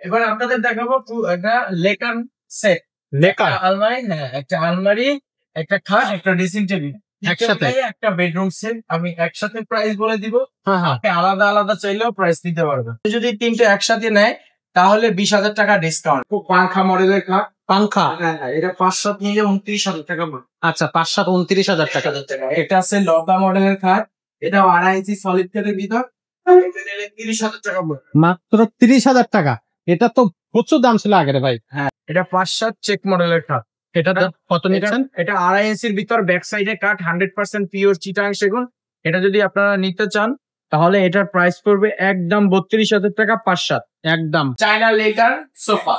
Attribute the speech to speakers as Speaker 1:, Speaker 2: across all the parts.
Speaker 1: এবার আপনাদের দেখাবো একটা লেকার সেট।
Speaker 2: লেকার
Speaker 1: আলমারি, হ্যাঁ, একটা আলমারি, একটা খাট, একটা ড্রেসিং টেবিল
Speaker 2: একসাথে,
Speaker 1: একটা বেডরুম সেট। আমি একসাথে প্রাইস বলে দিব,
Speaker 2: হ্যাঁ হ্যাঁ,
Speaker 1: আপনি আলাদা আলাদা চাইলেও প্রাইস নিতে পারবেন। যদি তিনটে একসাথে নেয় তাহলে 20,000 টাকা ডিসকাউন্ট। খুব পাংখা মডেলের খাট,
Speaker 2: পাংখা,
Speaker 1: হ্যাঁ হ্যাঁ, এটা 5-7 নিয়ে 29,000 টাকা পড়বে।
Speaker 2: আচ্ছা 5-7 29,000 টাকা।
Speaker 1: এটা আছে লতা মডেলের খাট, এটা 2.5 ইঞ্চি সলিড কাঠের ভিতর, এটা নিলে 30,000 টাকা পড়বে।
Speaker 2: মাত্র 30,000 টাকা। এটা তো প্রচুর দাম ছিল আগে রে ভাই।
Speaker 1: হ্যাঁ, এটা 5-7 চেক মডেলের খাট।
Speaker 2: এটা কত নিচ্ছেন?
Speaker 1: এটা 2.5 ইঞ্চির ভিতর, ব্যাক সাইডে কাঠ, 100% পিওর চিটাং সেগুন। এটা যদি আপনারা নিতে চান তাহলে এটার প্রাইস পড়বে একদম 32,000 টাকা। 5-7
Speaker 2: একদম
Speaker 1: চায়না লেকার সোফা,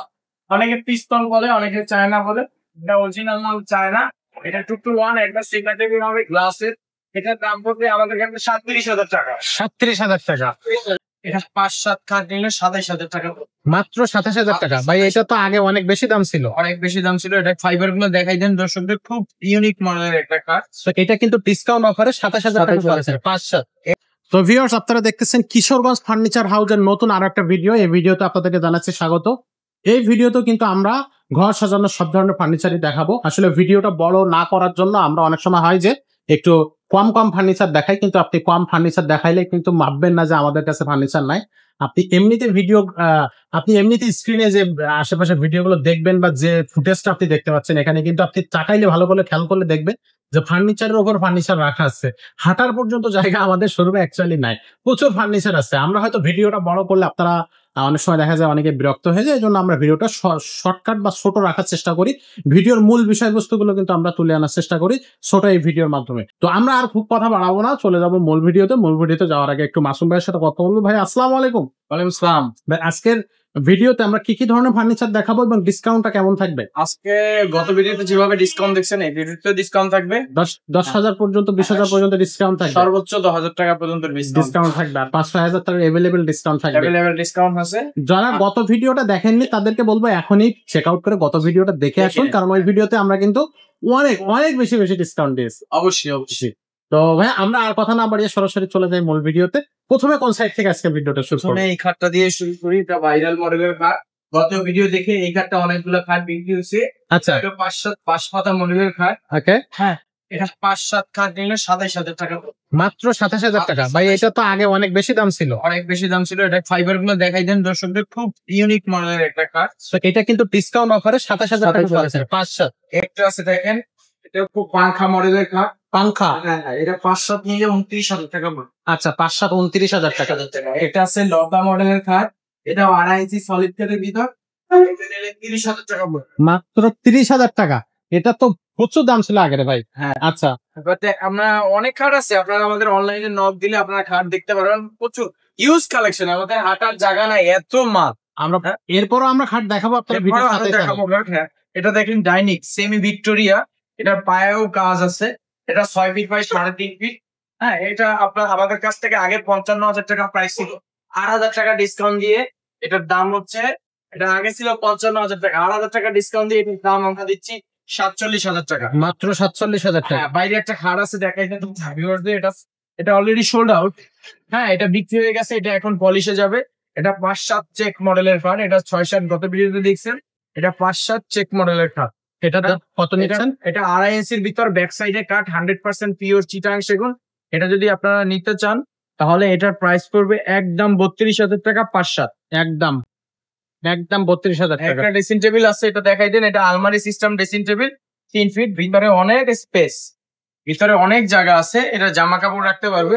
Speaker 1: অনেকে পিস্তল বলে, অনেকে চায়না বলে। এটা অরিজিনাল মাল চায়না। এটা 2-to-1 একটা সিগনেচার হবে গ্লাসের। এটার দাম পড়বে আমাদের কাছে 37,000 টাকা।
Speaker 2: 37,000 টাকা।
Speaker 1: এটা 5-7 খাট নিলে 27,000 টাকা।
Speaker 2: মাত্র 27,000 টাকা ভাই। এটা তো আগে অনেক বেশি দাম ছিল।
Speaker 1: অনেক বেশি দাম ছিল। এটা ফাইবার গুলো দেখাই দেন দর্শকদের, খুব ইউনিক মডেলের একটা কাঠ।
Speaker 2: তো এটা কিন্তু ডিসকাউন্ট অফারে 27,000 টাকা পাচ্ছেন।
Speaker 1: 5-7।
Speaker 2: তো ভিউয়ার্স, আপনারা দেখতেছেন কিশোরগঞ্জ ফার্নিচার হাউসের নতুন আরো একটা ভিডিও। এই ভিডিওতে আপনাদেরকে জানাচ্ছি স্বাগত। এই ভিডিওতে কিন্তু আমরা ঘর সাজানোর সব ধরনের ফার্নিচারই দেখাবো। আসলে ভিডিওটা বড় না করার জন্য আমরা অনেক সময় হয় যে একটু কম কম ফার্নিচার দেখাই, কিন্তু আপনি কম ফার্নিচার দেখাইলে কিন্তু ভাববেন না যে আমাদের কাছে ফার্নিচার নাই। আপনি এমনিতে আপনি এমনিতে স্ক্রিনে যে আশেপাশে ভিডিওগুলো দেখবেন বা যে ফুটেজটা আপনি দেখতে পাচ্ছেন, এখানে কিন্তু আপনি তাকাইলে ভালো করে খেয়াল করলে দেখবেন যে ফার্নিচারের উপর ফার্নিচার রাখা আছে। হাঁটার পর্যন্ত জায়গা আমাদের শোরুমে অ্যাকচুয়ালি নাই। প্রচুর ফার্নিচার আছে। আমরা হয়তো ভিডিওটা বড় করলে আপনারা অনেক সময় দেখা যায় অনেকে বিরক্ত হয়ে যায়, এই জন্য আমরা ভিডিওটা শর্টকাট বা ছোট রাখার চেষ্টা করি। ভিডিওর মূল বিষয়বস্তুগুলো কিন্তু আমরা তুলে আনার চেষ্টা করি ছোট এই ভিডিওর মাধ্যমে। তো আমরা আর খুব কথা বাড়াবো না, চলে যাবো মূল ভিডিওতে। মূল ভিডিওতে যাওয়ার আগে একটু মাসুম ভাইয়ের সাথে কথা বলবো। ভাই আসসালামু আলাইকুম।
Speaker 1: ওয়ালাইকুম আসসালাম।
Speaker 2: ভাই আজকের ভিডিওতে আমরা কি কি ধরনের ফার্নিচার দেখাবো এবং ডিসকাউন্টটা কেমন থাকবে?
Speaker 1: আজকে গত ভিডিওতে যেভাবে ডিসকাউন্ট দেখছেন এই ভিডিওতে ডিসকাউন্ট থাকবে
Speaker 2: 10,000 পর্যন্ত, 20,000 পর্যন্ত ডিসকাউন্ট থাকবে।
Speaker 1: সর্বোচ্চ 10,000 টাকা পর্যন্ত
Speaker 2: ডিসকাউন্ট থাকবে আর 5-6,000 টাকার এভেলেবেল ডিসকাউন্ট থাকবে।
Speaker 1: অ্যাভেলেবল ডিসকাউন্ট আছে।
Speaker 2: যারা গত ভিডিওটা দেখেননি তাদেরকে বলবো এখনই চেক আউট করে গত ভিডিওটা দেখে আসুন, কারণ ওই ভিডিওতে আমরা কিন্তু অনেক অনেক বেশি বেশি ডিসকাউন্ট দিয়েছি।
Speaker 1: অবশ্যই অবশ্যই।
Speaker 2: তো ভাই আমরা আর কথা না বাড়িয়ে সরাসরি চলে যাই মূল ভিডিওতে। প্রথমে কোন সাইড থেকে আজকে ভিডিওটা শুরু করব?
Speaker 1: এই খাটটা দিয়ে শুরু করি। এটা ভাইরাল মডেলের খাট। গত ভিডিও দেখে এই খাটটা অনেকগুলো খাট বিক্রি হয়েছে।
Speaker 2: আচ্ছা,
Speaker 1: এটা 5 পাতা মডেলের খাট।
Speaker 2: ওকে,
Speaker 1: হ্যাঁ, এটা 5-7 খাট নিলে 27,000 টাকা।
Speaker 2: মাত্র 27,000 টাকা ভাই। এটা তো আগে অনেক বেশি দাম ছিল।
Speaker 1: অনেক বেশি দাম ছিল। এটা ফাইবার গুলো দেখাই দেন দর্শকদের, খুব ইউনিক মডেলের একটা খাট।
Speaker 2: তো এটা কিন্তু ডিসকাউন্ট অফারে 27,000 টাকা পাচ্ছেন।
Speaker 1: 5-7 একটা আছে দেখেন, এটা খুব পাংখা মডেলের খাট।
Speaker 2: পাংখা,
Speaker 1: হ্যাঁ, এটা 5-7 নিলে 29,000 টাকা।
Speaker 2: আচ্ছা 5-7 29,000 টাকা।
Speaker 1: এটা আছে লতা মডেলের খাট, এটা 2.5 ইঞ্চি সলিড কাঠের ভিতর, এটা নিলে 30,000 টাকা।
Speaker 2: মাত্র 30,000 টাকা। এটা তো প্রচুর দাম ছিল আগে রে ভাই।
Speaker 1: হ্যাঁ,
Speaker 2: আচ্ছা,
Speaker 1: আমরা অনেক খাট আছে, আপনারা আমাদের অনলাইনে নক দিলে আপনারা খাট দেখতে পারবেন। প্রচুর ইউজ কালেকশন, আমাদের হাঁটার জায়গা নাই, এত মাল।
Speaker 2: আমরা এরপরও আমরা খাট দেখাবো আপনাদের ভিডিওর সাথে।
Speaker 1: হ্যাঁ, এটা দেখেন ডাইনিক সেমি ভিক্টোরিয়া, এটার পায়েও কাজ আছে। এটা 6 ফিট বাই 3.5 ফিট। হ্যাঁ, এটা আপনার আমাদের কাছ থেকে আগে 55,000 টাকা প্রাইস ছিল। 8,000 টাকা ডিসকাউন্ট দিয়ে এটার দাম হচ্ছে, এটা আগে ছিল 55,000 টাকা, 8,000 টাকা ডিসকাউন্ট দিয়ে এটার দাম আমরা দিচ্ছি 47,000 টাকা।
Speaker 2: মাত্র 47,000 টাকা।
Speaker 1: হ্যাঁ, বাইরে একটা খাট আছে দেখাই দেন ভিউয়ারদের। এটা অলরেডি সোল্ড আউট। হ্যাঁ, এটা বিক্রি হয়ে গেছে, এটা এখন পলিশে যাবে। এটা 5-7 চেক মডেলের খাট। এটা 6-7 গত ভিডিওতে দেখছেন। এটা 5-7 চেক মডেলের খাট।
Speaker 2: এটা কত নিচ্ছেন?
Speaker 1: এটা 2.5 ইঞ্চির ভিতর, ব্যাক সাইডে কাঠ, 100% পিওর চিটাং সেগুন। এটা যদি আপনারা নিতে চান তাহলে এটার প্রাইস পড়বে একদম 32,000 টাকা। 5-7
Speaker 2: একদম একদম 32,000 টাকা।
Speaker 1: একটা ড্রেসিং টেবিল আছে, এটা দেখাই দেন। এটা আলমারি সিস্টেম ড্রেসিং টেবিল, 3 ফিট, ভিতরে অনেক স্পেস, ভিতরে অনেক জায়গা আছে। এটা জামা কাপড় রাখতে পারবে,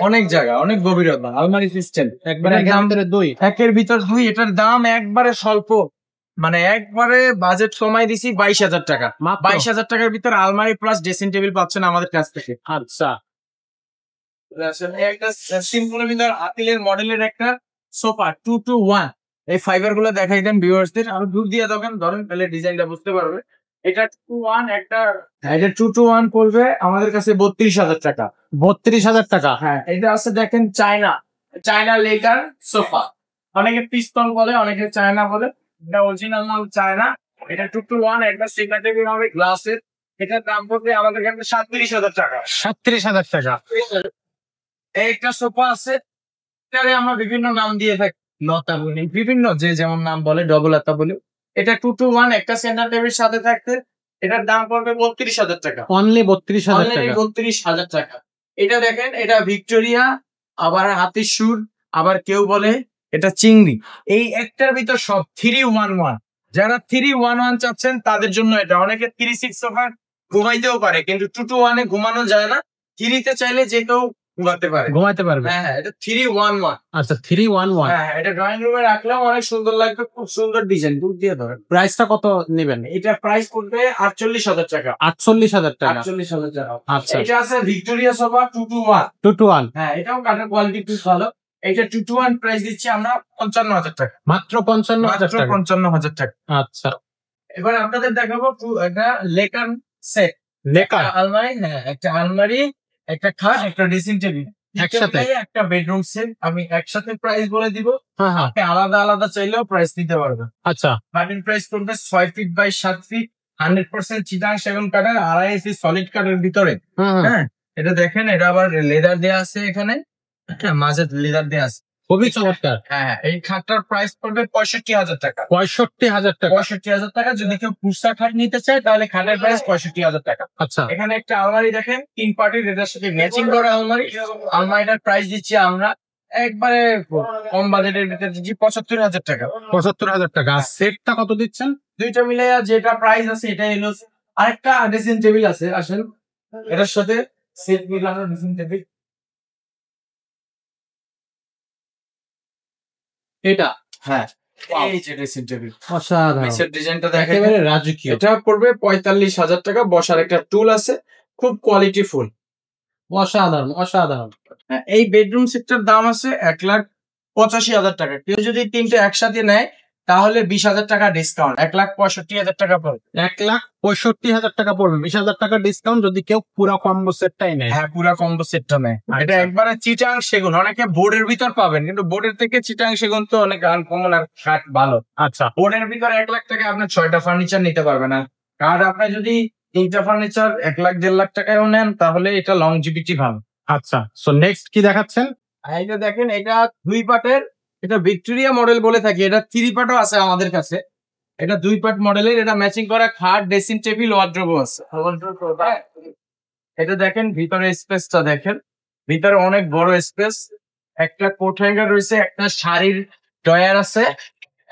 Speaker 1: অনেক জায়গা, অনেক গভীরতা। আলমারি সিস্টেম
Speaker 2: একবারে
Speaker 1: একের ভিতর 2। এটার দাম একবারে স্বল্প, মানে একবারে বাজেট কমাই দিছি 22,000 টাকা। 22,000 টাকার ভিতর আলমারি প্লাস ড্রেসিং টেবিল পাচ্ছেন আমাদের কাছ থেকে।
Speaker 2: আচ্ছা,
Speaker 1: একটা সিম্পলের ভিতর আপিলের মডেলের একটা সোফা 2-to-1। এই ফাইবার গুলো দেখাই দেন ভিউয়ার্সদের, আরো দূর দিয়ে ধরেন তাহলে ডিজাইনটা বুঝতে পারবে। এটা 2-to-1 একটা, এটা 2-to-1 পড়বে আমাদের কাছে 32,000 টাকা।
Speaker 2: 32,000 টাকা।
Speaker 1: হ্যাঁ, এটা আছে দেখেন চায়না লেকার সোফা। অনেকে পিস্তল বলে, অনেকে চায়না বলে। এটা অরিজিনাল মাল চায়না। এটা 2-to-1 একটা সিগনেচার হবে গ্লাসের। এটার দাম পড়বে আমাদের কাছে 37,000 টাকা।
Speaker 2: 37,000 টাকা।
Speaker 1: এই একটা সোফা আছে, এটারে আমরা বিভিন্ন নাম দিয়ে থাকি। লতা বলি, বিভিন্ন যে যেমন নাম বলে, ডবল লতা বলি। এটা 2 to 1 একটা সেন্টার টেবিল সাথে থাকতে এটার দাম পড়বে 32,000 টাকা।
Speaker 2: অনলি 32,000 টাকা।
Speaker 1: 32,000 টাকা। এটা দেখেন, এটা ভিক্টোরিয়া, আবার হাতির সুর, আবার কেউ বলে এটা চিংড়ি। এই একটার ভিতর সব 3-1-1। যারা 3-1-1 চাচ্ছেন তাদের জন্য এটা। অনেকে 3-6 সোফা ঘুমাইতেও পারে, কিন্তু 2-to-1 ঘুমানো যায় না। 3-তে চাইলে যে কেউ ঘুমাতে পারবে। হ্যাঁ, এটা 3-1-1।
Speaker 2: আচ্ছা, 3-1-1।
Speaker 1: হ্যাঁ, এটা ড্রয়িং রুমে রাখলেও অনেক সুন্দর লাগবে। খুব সুন্দর ডিজাইন, দুধ দিয়ে ধরেন।
Speaker 2: প্রাইসটা কত নেবেন?
Speaker 1: এটা প্রাইস পড়বে 48,000 টাকা।
Speaker 2: 48,000 টাকা।
Speaker 1: 48,000 টাকা।
Speaker 2: আচ্ছা,
Speaker 1: এটা আছে ভিক্টোরিয়া সোফা 2-to-1।
Speaker 2: 2-to-1।
Speaker 1: হ্যাঁ, এটাও কাঠের কোয়ালিটি খুব ভালো। এটা 2-to-1 প্রাইস দিচ্ছি আমরা 55,000 টাকা।
Speaker 2: মাত্র 55,000 টাকা।
Speaker 1: 55,000 টাকা।
Speaker 2: আচ্ছা,
Speaker 1: এবার আপনাদের দেখাবো একটা লেকার সেট।
Speaker 2: লেকার
Speaker 1: আলমারি, হ্যাঁ, একটা আলমারি, একটা খাট, একটা ড্রেসিং টেবিল
Speaker 2: একসাথে,
Speaker 1: একটা বেডরুম সেট। আমি একসাথে প্রাইস বলে দিব,
Speaker 2: হ্যাঁ হ্যাঁ।
Speaker 1: আপনি আলাদা আলাদা চাইলেও প্রাইস দিতে পারবেন।
Speaker 2: আচ্ছা,
Speaker 1: খাটের প্রাইস পড়বে 6 ফিট বাই 7 ফিট, 100% চিটাং সেগুন কাঠের, 2.5 সলিড কাঠের ভিতরে। হ্যাঁ, এটা দেখেন, এটা আবার লেদার দেয়া আছে এখানে, মাঝে লেদার দেয়া আছে,
Speaker 2: খুবই চমৎকার।
Speaker 1: হ্যাঁ। এই খাটটার প্রাইস পড়বে 65,000 টাকা।
Speaker 2: 65,000 টাকা।
Speaker 1: 65,000 টাকা। যদি কেউ পুরসা খাট নিতে চায় তাহলে খাটের প্রাইস 65,000 টাকা।
Speaker 2: আচ্ছা,
Speaker 1: এখানে একটা আলমারি দেখেন, 3 পার্টির, এটার সাথে ম্যাচিং করা আলমারি। আলমারিটার প্রাইস দিচ্ছি আমরা একবারে কম বাজেটের ভিতরে দিচ্ছি 75,000 টাকা।
Speaker 2: 75,000 টাকা। সেটটা কত দিচ্ছেন?
Speaker 1: দুইটা মিলে যেটা প্রাইস আছে এটা এলো। আরেকটা ড্রেসিং টেবিল আছে, আসেন এটার সাথে সেট মিলানো ড্রেসিং টেবিল।
Speaker 2: এটা,
Speaker 1: হ্যাঁ, এই যে ড্রেসিং টেবিল,
Speaker 2: অসাধারণ।
Speaker 1: নিচের ডিজাইনটা দেখেন,
Speaker 2: একেবারে রাজকীয়।
Speaker 1: এটা পড়বে 45,000 টাকা। বসার একটা টুল আছে, খুব কোয়ালিটি ফুল,
Speaker 2: অসাধারণ অসাধারণ।
Speaker 1: হ্যাঁ। এই বেডরুম সেটটার দাম আছে 1,85,000 টাকা। কেউ যদি তিনটে একসাথে নেয় তাহলে 20,000 টাকা ডিসকাউন্ট, 1,65,000 টাকা পড়বে।
Speaker 2: 1,65,000 টাকা পড়বে, 20,000 টাকা ডিসকাউন্ট যদি কেউ পুরো কম্বো সেটটাই নেয়।
Speaker 1: হ্যাঁ, পুরো কম্বো সেটটা নেয়। এটা একবারে চিটাং সেগুন। অনেকে বোর্ডের ভিতর পাবেন, কিন্তু বোর্ডের থেকে চিটাং সেগুন তো অনেক আনকমন আর কাঠ ভালো।
Speaker 2: আচ্ছা,
Speaker 1: বোর্ডের ভিতরে 1,00,000 টাকা আপনি 6টা ফার্নিচার নিতে পারবেন না। কাঠ আপনি যদি 3টা ফার্নিচার 1,00,000-1,50,000 টাকায়ও নেন তাহলে এটা লংজিভিটি ভালো।
Speaker 2: আচ্ছা। সো নেক্সট কি দেখাচ্ছেন?
Speaker 1: এইটা দেখেন, এটা 2 পার্টের, এটা ভিক্টোরিয়া মডেল বলে থাকি। এটা 3 পার্টও আছে আমাদের কাছে। এটা 2 পার্ট মডেলের, এটা ম্যাচিং করা খাট, ড্রেসিং টেবিল, ওয়ার্ড্রোবও আছে। এটা দেখেন ভিতরে স্পেসটা দেখেন, ভিতরে অনেক বড় স্পেস। একটা কোট হ্যাঙ্গার রয়েছে, একটা শাড়ির ড্রয়ার আছে,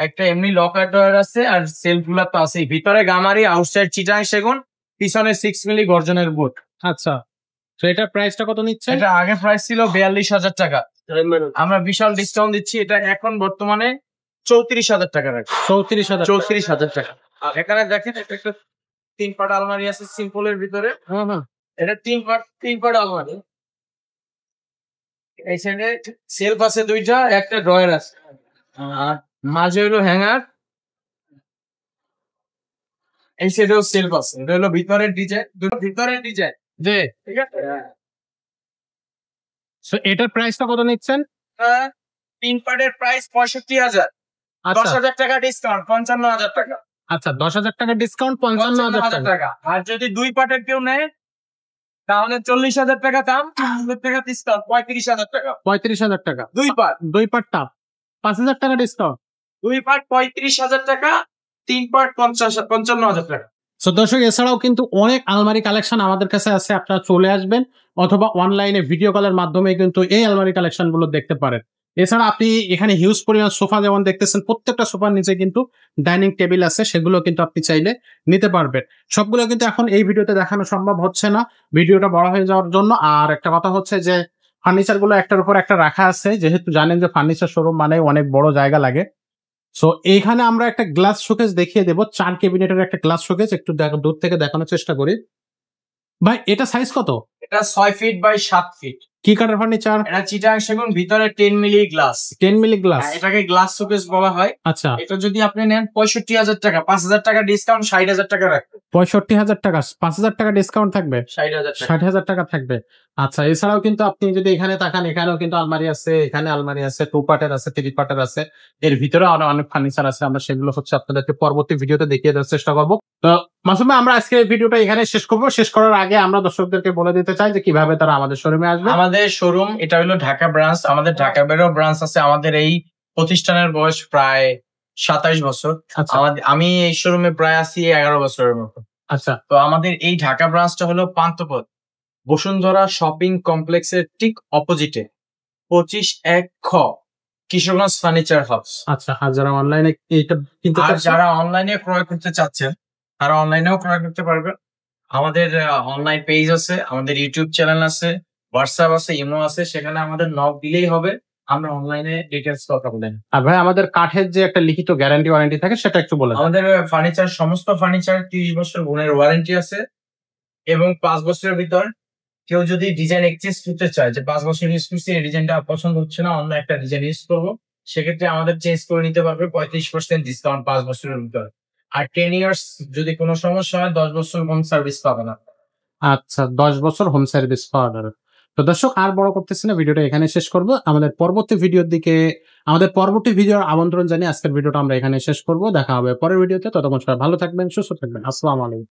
Speaker 1: একটা এমনি লকার ড্রয়ার আছে, আর সেলফ গুলা তো আছে। ভিতরে গামারি, আউটসাইড চিটাং সেগুন, পিছনে 6 মিলি গর্জনের বোর্ড।
Speaker 2: আচ্ছা, তো এটার প্রাইসটা কত নিচ্ছে?
Speaker 1: এটা আগে প্রাইস ছিল 42,000 টাকা, আমরা বিশাল ডিসকাউন্ট দিচ্ছি। এটা এখন বর্তমানে 34,000 টাকা রাখবে।
Speaker 2: 34,000
Speaker 1: টাকা। আর এখানে দেখেন, এটা একটা 3 পার্ট আলমারি আছে সিম্পলের ভিতরে। এটা 3 পার্ট আলমারি। এই সাইডে সেলফ আছে 2টা, একটা ড্রয়ার আছে, আর মাঝে হলো হ্যাঙ্গার। এই সাইডেও সেলফ আছে। এটা হলো ভিতরের ডিজাইন, ভিতরের ডিজাইন যে, ঠিক আছে।
Speaker 2: সো এটার প্রাইসটা কত নিচ্ছেন?
Speaker 1: 3 পার্টের প্রাইস 65,000। 10,000 টাকা ডিসকাউন্ট, 55,000 টাকা।
Speaker 2: আচ্ছা, 10,000 টাকা ডিসকাউন্ট, 55,000 টাকা।
Speaker 1: আর যদি 2 পার্টের কেউ নেয় তাহলে 40,000 টাকা দাম, 5,000 টাকা ডিসকাউন্ট, 35,000 টাকা।
Speaker 2: 35,000 টাকা।
Speaker 1: 2 পার্ট,
Speaker 2: 2 পার্টটা 5,000 টাকা ডিসকাউন্ট।
Speaker 1: 2 পার্ট 35,000 টাকা, 3 পার্ট 55,000 টাকা।
Speaker 2: সো দর্শক, এছাড়াও কিন্তু অনেক আলমারি কালেকশন আমাদের কাছে আছে, আপনারা চলে আসবেন অথবা অনলাইনে ভিডিও কলের মাধ্যমে কিন্তু এই আলমারি কালেকশন গুলো দেখতে পারেন। এছাড়া আপনি এখানে হিউজ পরিমাণ সোফা যেমন দেখতেছেন, প্রত্যেকটা সোফার নিচে কিন্তু ডাইনিং টেবিল আছে, সেগুলো কিন্তু আপনি চাইলে নিতে পারবেন। সবগুলো কিন্তু এখন এই ভিডিওতে দেখানো সম্ভব হচ্ছে না, ভিডিওটা বড় হয়ে যাওয়ার জন্য। আর একটা কথা হচ্ছে যে ফার্নিচার গুলো একটার উপর একটা রাখা আছে, যেহেতু জানেন যে ফার্নিচার শোরুম মানে অনেক বড় জায়গা লাগে। সো এইখানে আমরা একটা গ্লাস শোকেস দেখিয়ে দেবো, 4 ক্যাবিনেটের একটা গ্লাস শোকেস। একটু দূর থেকে দেখানোর চেষ্টা করি। ভাই, এটা সাইজ কত?
Speaker 1: এটা 6 ফিট বাই 7 ফিট।
Speaker 2: কি কাঠের ফার্নিচার?
Speaker 1: এটা চিটাং সেগুন, ভিতরে 10 মিলি গ্লাস।
Speaker 2: 10 মিলি গ্লাস,
Speaker 1: এটাকে গ্লাস শোকেস বলা হয়।
Speaker 2: আচ্ছা,
Speaker 1: এটা যদি আপনি নেন 65,000 টাকা, 5,000 টাকা ডিসকাউন্ট, 60,000 টাকা রাখবে।
Speaker 2: 65,000 টাকা, 5,000 টাকা ডিসকাউন্ট থাকবে, 60,000 টাকা থাকবে। আচ্ছা, এছাড়াও কিন্তু আপনি যদি এখানে তাকান, এখানেও কিন্তু আলমারি আছে, এখানে আলমারি আছে, 2 পার্টের আছে, 3 পার্টের আছে। এর ভিতরে আরো অনেক ফার্নিচার আছে, আমরা সেগুলো হচ্ছে আপনাদেরকে পরবর্তী ভিডিওতে দেখিয়ে দেওয়ার চেষ্টা করবো। তো মাসুম ভাই, আমরা আজকে ভিডিওটা এখানে শেষ করবো। শেষ করার আগে আমরা দর্শকদেরকে বলে দিতে চাই যে কিভাবে তারা আমাদের শোরুমে আসবে।
Speaker 1: আমাদের শোরুম এটা হলো ঢাকা ব্রাঞ্চ। আমাদের ঢাকা বেরো ব্রাঞ্চ আছে আমাদের এই প্রতিষ্ঠানের বয়স প্রায় 27 বছর।
Speaker 2: আচ্ছা
Speaker 1: আমি এই শোরুমে প্রায় আছি 11 বছরের মতো।
Speaker 2: আচ্ছা
Speaker 1: তো আমাদের এই ঢাকা ব্রাঞ্চটা হলো পান্থপথ বসুন্ধরা শপিং কমপ্লেক্সের ঠিক অপোজিটে 25-1 খ কিশোরগঞ্জ ফার্নিচার হাউস।
Speaker 2: আচ্ছা। আর যারা অনলাইনে এইটা কিনতে
Speaker 1: আর
Speaker 2: চাচ্ছে,
Speaker 1: যারা অনলাইনে ক্রয় করতে চাচ্ছেন তারা অনলাইনেও ক্রয় করতে পারবেন। আমাদের অনলাইন পেজ আছে, আমাদের ইউটিউব চ্যানেল আছে, হোয়াটসঅ্যাপ আছে, ইমো আছে, সেখানে আমাদের নক দিলেই হবে, আমরা অনলাইনে ডিটেলস কথা বলেন।
Speaker 2: আর ভাই আমাদের কাঠের যে একটা লিখিত গ্যারান্টি ওয়ারেন্টি থাকে সেটা একটু বলে দেন।
Speaker 1: আমাদের ফার্নিচার, সমস্ত ফার্নিচার 30 বছর গুণের ওয়ারেন্টি আছে এবং 5 বছরের ভিতর কেউ যদি ডিজাইন এক্সচেঞ্জ করতে চায় যে 5 বছর ইউজ করছি এই ডিজাইনটা পছন্দ হচ্ছে না, অন্য একটা ডিজাইন ইউজ করবো, সেক্ষেত্রে আমাদের চেঞ্জ করে নিতে পারবে 35% ডিসকাউন্ট 5 বছরের ভিতর। আর 10 ইয়ার্স যদি কোনো সমস্যা হয় 10 বছর হোম সার্ভিস পাবে না।
Speaker 2: আচ্ছা, 10 বছর হোম সার্ভিস পাওয়া যাবে। তো দর্শক আর বড় করতেছি না, ভিডিওটা এখানে শেষ করব। আমাদের পরবর্তী ভিডিওর আমন্ত্রণ জানিয়ে আজকের ভিডিওটা আমরা এখানে শেষ করব। দেখা হবে পরের ভিডিওতে। ততক্ষণ সবাই ভালো থাকবেন, সুস্থ থাকবেন। আসসালামু আলাইকুম।